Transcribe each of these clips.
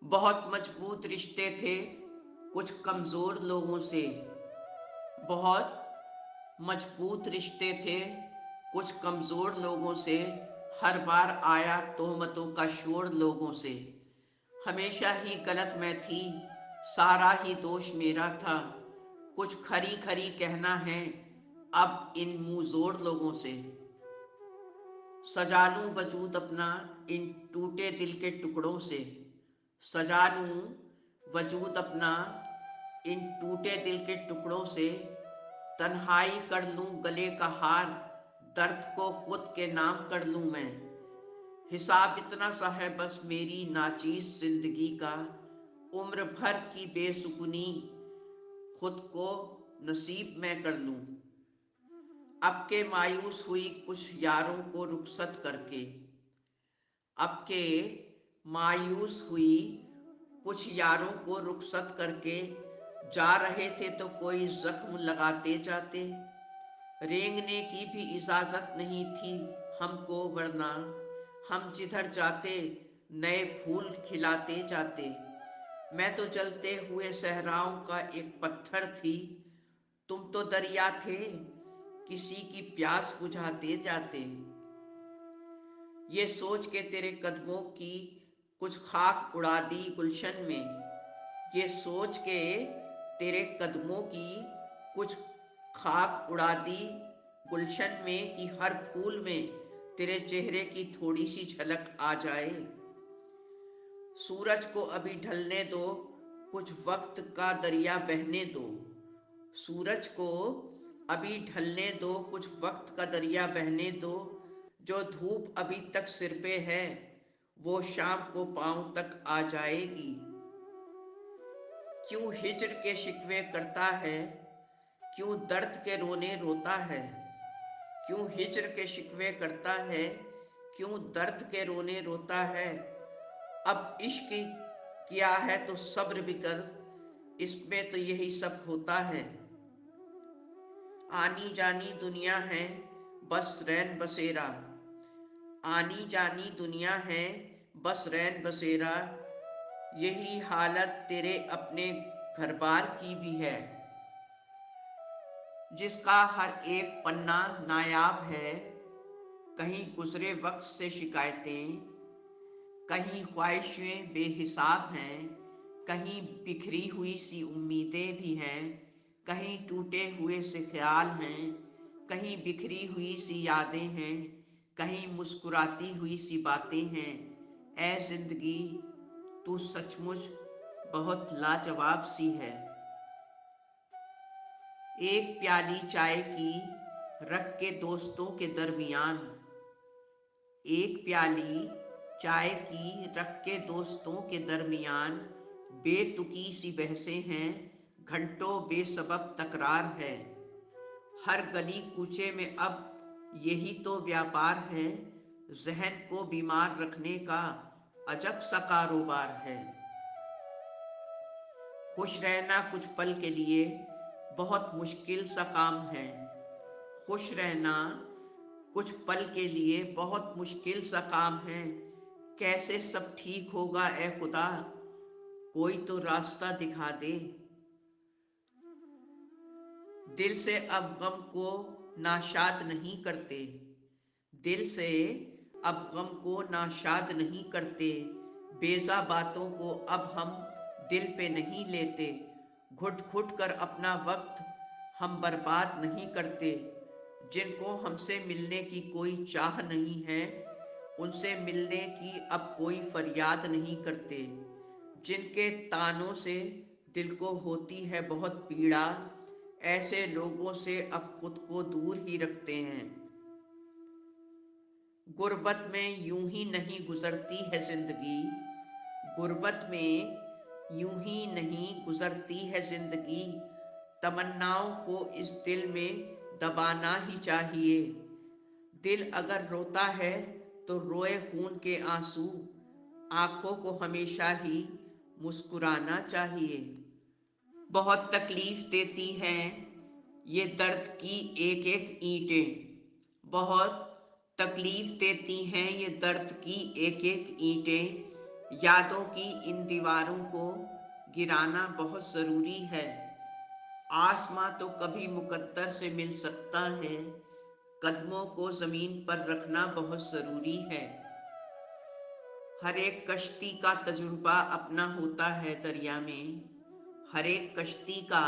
बहुत मजबूत रिश्ते थे कुछ कमज़ोर लोगों से। बहुत मजबूत रिश्ते थे कुछ कमज़ोर लोगों से। हर बार आया तोहमतों का शोर लोगों से। हमेशा ही गलत मैं थी, सारा ही दोष मेरा था। कुछ खरी खरी कहना है अब इन मुंहजोर लोगों से। सजा लूं वजूद अपना इन टूटे दिल के टुकड़ों से। सजा लूं वजूद अपना इन टूटे दिल के टुकड़ों से। तन्हाई कर लूं गले का हार, दर्द को खुद के नाम कर लूं मैं। हिसाब इतना सा है बस मेरी नाचीज जिंदगी का। उम्र भर की बेसुकुनी खुद को नसीब मैं कर लूं। अब के मायूस हुई कुछ यारों को रुखसत करके। अब के मायूस हुई कुछ यारों को रुखसत करके। जा रहे थे तो कोई जख्म लगाते जाते। रेंगने की भी इजाजत नहीं थी हमको, वरना हम जिधर जाते नए फूल खिलाते जाते। मैं तो जलते हुए सहराओं का एक पत्थर थी, तुम तो दरिया थे किसी की प्यास बुझाते जाते। ये सोच के तेरे कदमों की कुछ खाक उड़ा दी गुलशन में। ये सोच के तेरे कदमों की कुछ खाक उड़ा दी गुलशन में कि हर फूल में तेरे चेहरे की थोड़ी सी झलक आ जाए। सूरज को अभी ढलने दो, कुछ वक्त का दरिया बहने दो। सूरज को अभी ढलने दो, कुछ वक्त का दरिया बहने दो। जो धूप अभी तक सिर पे है वो शाम को पांव तक आ जाएगी। क्यों हिज्र के शिकवे करता है, क्यों दर्द के रोने रोता है। क्यों हिज्र के शिकवे करता है, क्यों दर्द के रोने रोता है। अब इश्क किया है तो सब्र भी कर, इसमें तो यही सब होता है। आनी जानी दुनिया है बस रैन बसेरा। आनी जानी दुनिया है बस रैन बसेरा। यही हालत तेरे अपने घर बार की भी है। जिसका हर एक पन्ना नायाब है, कहीं गुजरे वक्त से शिकायतें। कहीं ख्वाहिशें बेहिसाब हैं, कहीं बिखरी हुई सी उम्मीदें भी हैं। कहीं टूटे हुए से ख्याल हैं, कहीं बिखरी हुई सी यादें हैं। कहीं मुस्कुराती हुई सी बातें हैं। ऐ जिंदगी तू सचमुच बहुत लाजवाब सी है। एक प्याली चाय की रख के दोस्तों के दरमियान। एक प्याली चाय की रख के दोस्तों के दरमियान। बेतुकी सी बहसें हैं, घंटों बेसबब तकरार है। हर गली कूचे में अब यही तो व्यापार है। जहन को बीमार रखने का अजब सा कारोबार है। खुश रहना कुछ पल के लिए बहुत मुश्किल सा काम है। खुश रहना कुछ पल के लिए बहुत मुश्किल सा काम है। कैसे सब ठीक होगा ए खुदा, कोई तो रास्ता दिखा दे। दिल से अब गम को नाशाद नहीं करते। दिल से अब गम को नाशाद नहीं करते। बेजा बातों को अब हम दिल पे नहीं लेते। घुट घुट कर अपना वक्त हम बर्बाद नहीं करते। जिनको हमसे मिलने की कोई चाह नहीं है, उनसे मिलने की अब कोई फरियाद नहीं करते। जिनके तानों से दिल को होती है बहुत पीड़ा, ऐसे लोगों से अब खुद को दूर ही रखते हैं। गुर्बत में यूं ही नहीं गुजरती है जिंदगी। गुर्बत में यूं ही नहीं गुजरती है जिंदगी। तमन्नाओं को इस दिल में दबाना ही चाहिए। दिल अगर रोता है तो रोए खून के आंसू। आंखों को हमेशा ही मुस्कुराना चाहिए। बहुत तकलीफ देती हैं ये दर्द की एक एक ईंटें। बहुत तकलीफ देती हैं ये दर्द की एक एक ईंटें। यादों की इन दीवारों को गिराना बहुत ज़रूरी है। आसमां तो कभी मुकद्दर से मिल सकता है, कदमों को ज़मीन पर रखना बहुत ज़रूरी है। हर एक कश्ती का तजुर्बा अपना होता है दरिया में, हर एक कश्ती का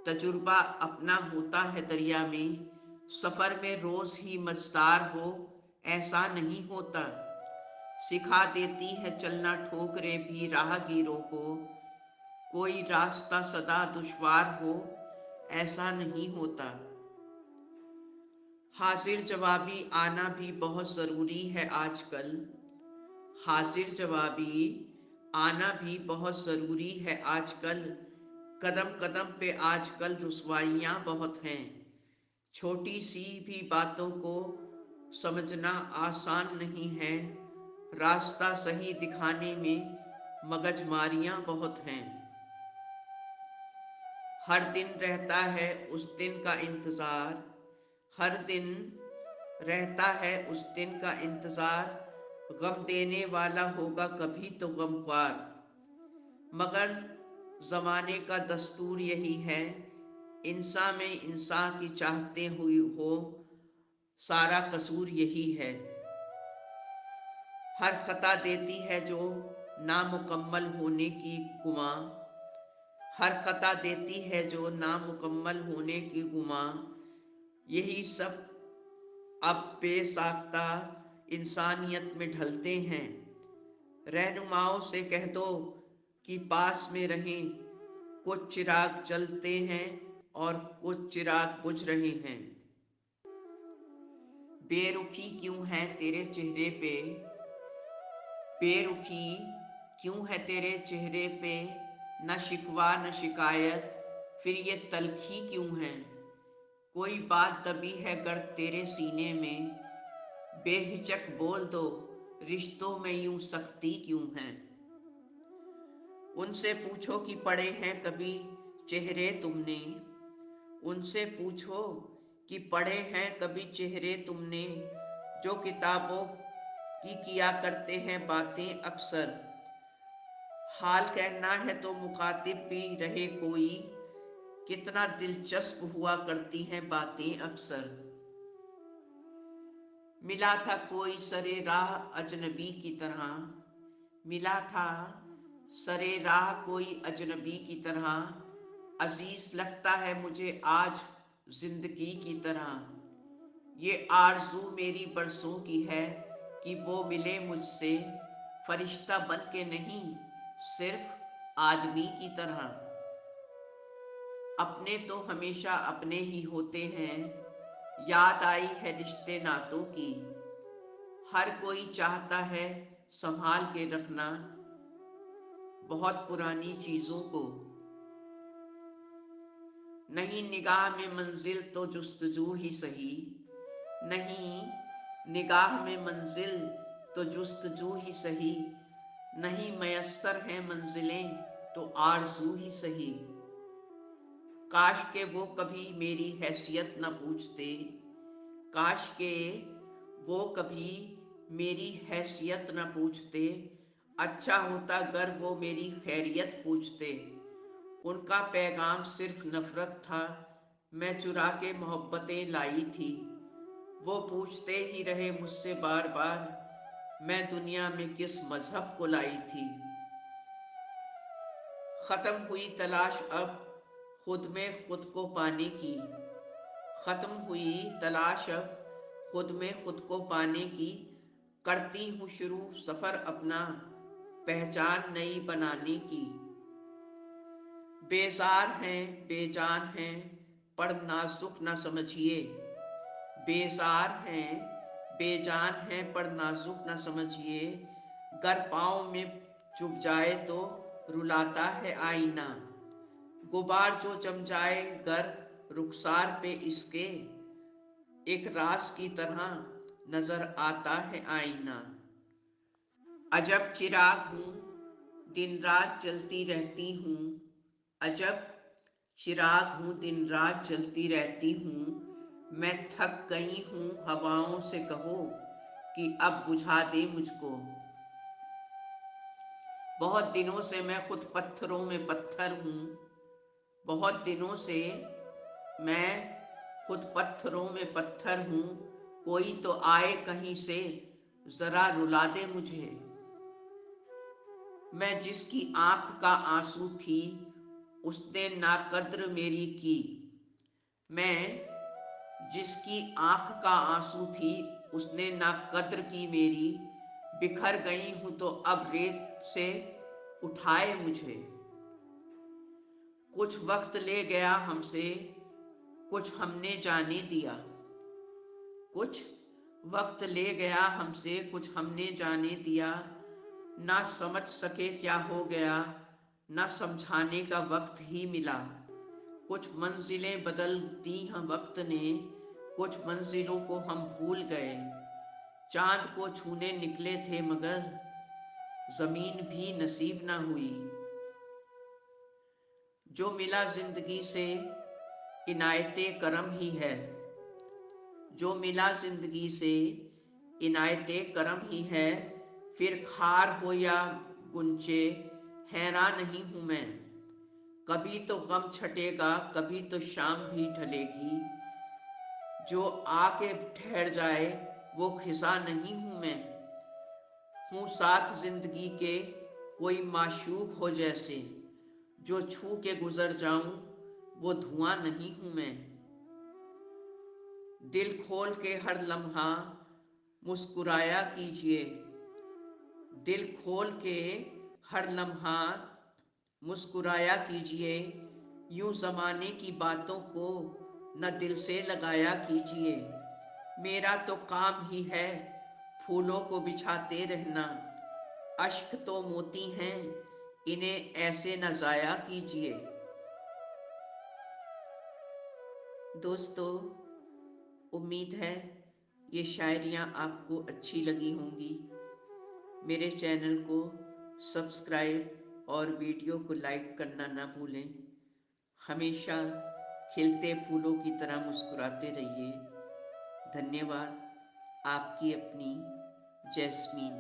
तजुर्बा अपना होता है दरिया में। सफ़र में रोज़ ही मझदार हो ऐसा नहीं होता, सिखा देती है चलना ठोकरें भी राहगीरों को। कोई रास्ता सदा दुश्वार हो ऐसा नहीं होता। हाजिर जवाबी आना भी बहुत ज़रूरी है आजकल, हाजिर जवाबी आना भी बहुत ज़रूरी है आजकल। कदम कदम पे आजकल रुसवाइयाँ बहुत हैं, छोटी सी भी बातों को समझना आसान नहीं है। रास्ता सही दिखाने में मगजमारियाँ बहुत हैं। हर दिन रहता है उस दिन का इंतज़ार, हर दिन रहता है उस दिन का इंतज़ार। गम देने वाला होगा कभी तो गमख्वार, मगर ज़माने का दस्तूर यही है, इंसान में इंसान की चाहते हुए हो सारा कसूर यही है। हर खता देती है जो नामुकम्मल होने की गुमा, हर खता देती है जो नामुकम्मल होने की गुमा। यही सब अब बेसाख्ता इंसानियत में ढलते हैं। रहनुमाओं से कह दो कि पास में रहें, कुछ चिराग जलते हैं और कुछ चिराग बुझ रहे हैं। बेरुखी क्यों है तेरे चेहरे पे, बेरुखी क्यों है तेरे चेहरे पे, न शिकवा न शिकायत, फिर ये तलखी क्यों है। कोई बात दबी है गर तेरे सीने में, बेहिचक बोल दो रिश्तों में यूं सख्ती क्यों है। उनसे पूछो कि पढ़े हैं कभी चेहरे तुमने, उनसे पूछो कि पढ़े हैं कभी चेहरे तुमने, जो किताबों की किया करते हैं बातें अक्सर। हाल कहना है तो मुखातिब भी रहे कोई, कितना दिलचस्प हुआ करती हैं बातें अक्सर। मिला था कोई सरे राह अजनबी की तरह, मिला था सरे राह कोई अजनबी की तरह। अजीज लगता है मुझे आज जिंदगी की तरह। ये आरज़ू मेरी बरसों की है कि वो मिले मुझसे, फरिश्ता बन के नहीं सिर्फ आदमी की तरह। अपने तो हमेशा अपने ही होते हैं, याद आई है रिश्ते नातों की। हर कोई चाहता है संभाल के रखना बहुत पुरानी चीज़ों को। नहीं निगाह में मंजिल तो जुस्तजू ही सही, नहीं निगाह में मंजिल तो जुस्तजू ही सही। नहीं मयस्सर हैं मंजिलें तो आरज़ू ही सही। काश के वो कभी मेरी हैसियत न पूछते, काश के वो कभी मेरी हैसियत न पूछते। अच्छा होता गर वो मेरी खैरियत पूछते। उनका पैगाम सिर्फ नफ़रत था, मैं चुरा के मोहब्बतें लाई थी। वो पूछते ही रहे मुझसे बार बार, मैं दुनिया में किस मज़हब को लाई थी। ख़त्म हुई तलाश अब खुद में खुद को पाने की, ख़त्म हुई तलाश अब खुद में खुद को पाने की। करती हूँ शुरू सफ़र अपना पहचान नई बनाने की। बेजार हैं बेजान हैं पर नाजुक न समझिए, बेजार हैं बेजान हैं पर नाजुक न समझिए। गर पाँव में चुभ जाए तो रुलाता है आईना, गुबार जो जम जाए गर रुखसार पे इसके, एक राज की तरह नजर आता है आईना। अजब चिराग हूँ दिन रात जलती रहती हूँ, अजब चिराग हूँ दिन रात जलती रहती हूँ। मैं थक गई हूँ हवाओं से कहो कि अब बुझा दे मुझको। बहुत दिनों से मैं खुद पत्थरों में पत्थर हूँ। बहुत दिनों से मैं खुद पत्थरों में पत्थर हूँ। कोई तो आए कहीं से जरा रुला दे मुझे। मैं जिसकी आंख का आंसू थी उसने ना कद्र मेरी की। मैं जिसकी आंख का आंसू थी उसने ना कद्र की मेरी। बिखर गई हूँ तो अब रेत से उठाए मुझे। कुछ वक्त ले गया हमसे, कुछ हमने जाने दिया। कुछ वक्त ले गया हमसे, कुछ हमने जाने दिया। ना समझ सके क्या हो गया, ना समझाने का वक्त ही मिला। कुछ मंजिलें बदल दी हम वक्त ने, कुछ मंजिलों को हम भूल गए। चांद को छूने निकले थे मगर जमीन भी नसीब ना हुई। जो मिला जिंदगी से इनायते करम ही है। जो मिला जिंदगी से इनायते करम ही है। फिर खार हो या गुंचे हैरान नहीं हूँ मैं। कभी तो गम छटेगा, कभी तो शाम भी ढलेगी। जो आके ठहर जाए वो खिसा नहीं हूँ मैं। हूँ साथ जिंदगी के कोई माशूक हो जैसे। जो छू के गुजर जाऊं वो धुआं नहीं हूं मैं। दिल खोल के हर लम्हा मुस्कुराया कीजिए। दिल खोल के हर लम्हा मुस्कुराया कीजिए। यूं जमाने की बातों को न दिल से लगाया कीजिए। मेरा तो काम ही है फूलों को बिछाते रहना। अश्क तो मोती हैं, इन्हें ऐसे न जाया कीजिए। दोस्तों, उम्मीद है ये शायरियाँ आपको अच्छी लगी होंगी। मेरे चैनल को सब्सक्राइब और वीडियो को लाइक करना ना भूलें। हमेशा खिलते फूलों की तरह मुस्कुराते रहिए। धन्यवाद। आपकी अपनी जैस्मीन।